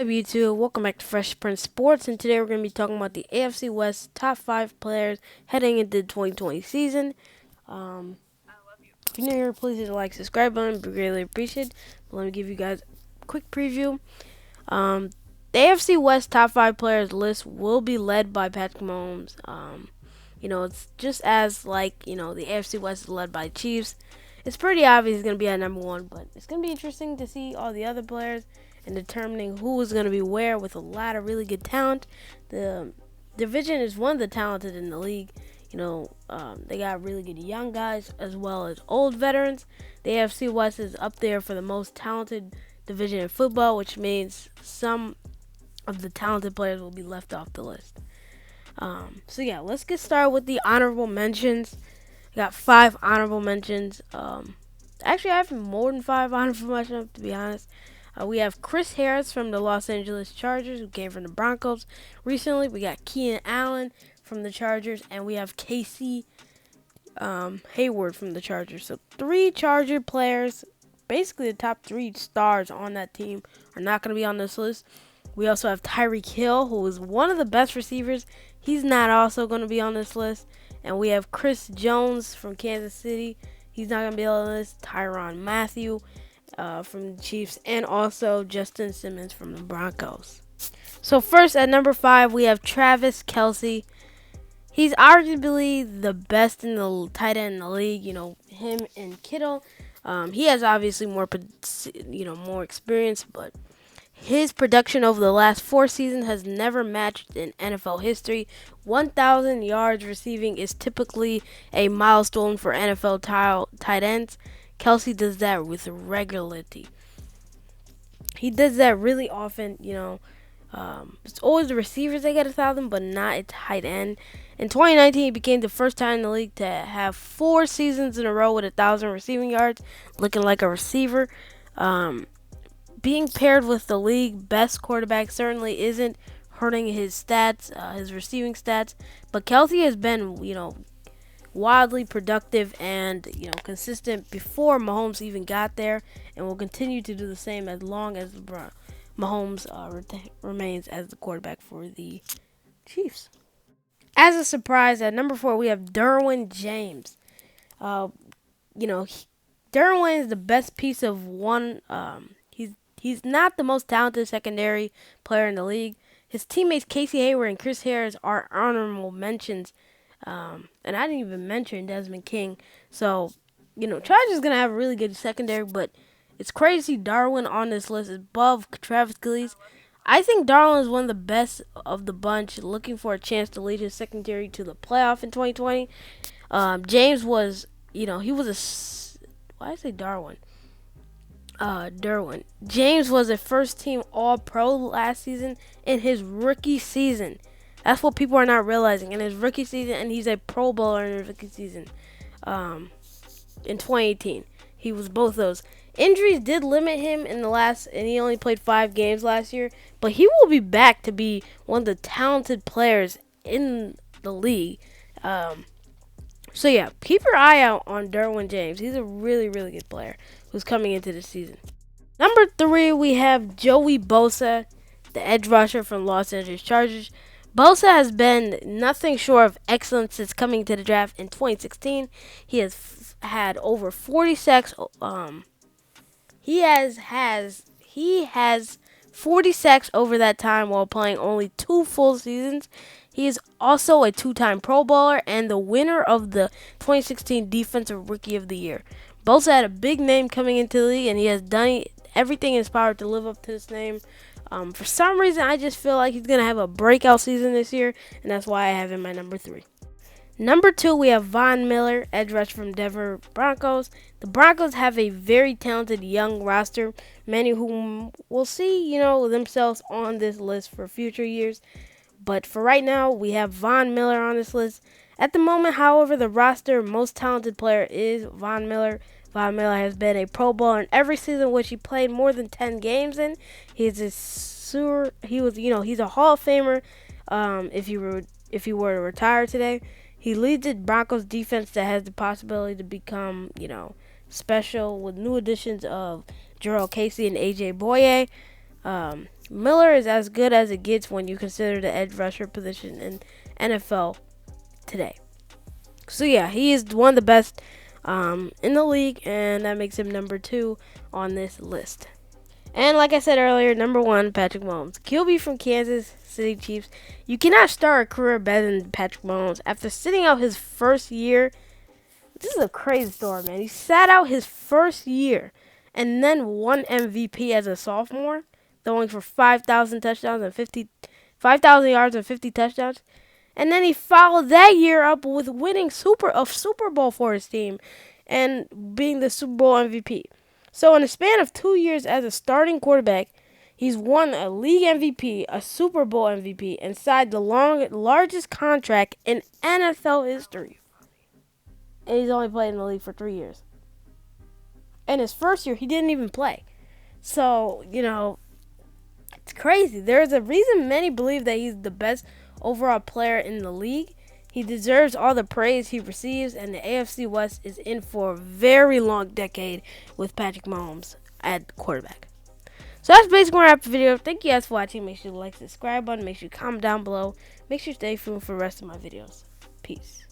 Hey YouTube, welcome back to Fresh Prince Sports, and today we're going to be talking about the AFC West top 5 players heading into the 2020 season. Um, if you're new here, please hit the like, subscribe button, be greatly appreciated. But let me give you guys a quick preview. Um, the AFC West top 5 players list will be led by Patrick Mahomes. It's just as the AFC West is led by Chiefs. It's pretty obvious he's going to be at number 1, but it's going to be interesting to see all the other players and determining who is going to be where with a lot of really good talent. The division is one of the talented in the league. They got really good young guys as well as old veterans. The AFC West is up there for the most talented division in football, which means some of the talented players will be left off the list. Let's get started with the honorable mentions. I got 5 honorable mentions. Actually, I have more than 5 honorable mentions, to be honest. We have Chris Harris from the Los Angeles Chargers, who came from the Broncos recently. We got Keenan Allen from the Chargers, and we have Casey Hayward from the Chargers. So 3 Charger players, basically the top 3 stars on that team, are not going to be on this list. We also have Tyreek Hill, who is one of the best receivers. He's not also going to be on this list. And we have Chris Jones from Kansas City. He's not going to be on the list. Tyrann Mathieu from the Chiefs. And also Justin Simmons from the Broncos. So first, at number 5, we have Travis Kelce. He's arguably the best in the tight end in the league. Him and Kittle. He has obviously more experience, but his production over the last 4 seasons has never matched in NFL history. 1,000 yards receiving is typically a milestone for NFL tight ends. Kelce does that with regularity. He does that really often. It's always the receivers that get 1,000, but not a tight end. In 2019, he became the first time in the league to have 4 seasons in a row with 1,000 receiving yards, looking like a receiver. Being paired with the league best quarterback certainly isn't hurting his stats, his receiving stats. But Kelce has been, wildly productive and, consistent before Mahomes even got there, and will continue to do the same as long as Mahomes remains as the quarterback for the Chiefs. As a surprise, at number 4, we have Derwin James. Derwin is the best piece of one. He's not the most talented secondary player in the league. His teammates Casey Hayward and Chris Harris are honorable mentions. And I didn't even mention Desmond King. So, Chargers going to have a really good secondary, but it's crazy to see Darwin on this list above Travis Kelce. I think Darwin is one of the best of the bunch, looking for a chance to lead his secondary to the playoff in 2020. James was, he was why did I say Darwin? Derwin. James was a first-team All-Pro last season in his rookie season. That's what people are not realizing. In his rookie season, and he's a Pro Bowler in his rookie season. In 2018, he was both those. Injuries did limit him in and he only played 5 games last year. But he will be back to be one of the talented players in the league. Keep your eye out on Derwin James. He's a really, really good player who's coming into the season. Number 3, we have Joey Bosa, the edge rusher from Los Angeles Chargers. Bosa has been nothing short of excellent since coming to the draft in 2016. He has had over 40 sacks. He has 40 sacks over that time while playing only 2 full seasons. He is also a 2-time Pro Bowler and the winner of the 2016 Defensive Rookie of the Year. Bosa had a big name coming into the league, and he has done everything in his power to live up to this name. For some reason, I just feel like he's going to have a breakout season this year, and that's why I have him at number 3. Number 2, we have Von Miller, edge rusher from Denver Broncos. The Broncos have a very talented young roster, many whom will see, themselves on this list for future years. But for right now, we have Von Miller on this list. At the moment, however, the roster most talented player is Von Miller. Von Miller has been a Pro Bowler in every season which he played more than 10 games in. He's a Hall of Famer. If he were to retire today, he leads the Broncos defense that has the possibility to become, special with new additions of Jarrell Casey and AJ Boye. Miller is as good as it gets when you consider the edge rusher position in NFL today. So yeah, he is one of the best in the league, and that makes him number 2 on this list. And like I said earlier, number 1, Patrick Mahomes, QB from Kansas City Chiefs. You cannot start a career better than Patrick Mahomes. After sitting out his first year, this is a crazy story, man. He sat out his first year and then won MVP as a sophomore, throwing for 5,000 touchdowns and 5,000 yards and 50 touchdowns. And then he followed that year up with winning a Super Bowl for his team and being the Super Bowl MVP. So in a span of 2 years as a starting quarterback, he's won a league MVP, a Super Bowl MVP, and signed the largest contract in NFL history. And he's only played in the league for 3 years. In his first year, he didn't even play. So, it's crazy. There's a reason many believe that he's the best overall player in the league. He deserves all the praise he receives, and the AFC West is in for a very long decade with Patrick Mahomes at quarterback. So that's basically where I wrap the video. Thank you guys for watching. Make sure to like, subscribe button. Make sure you comment down below. Make sure you stay tuned for the rest of my videos. Peace.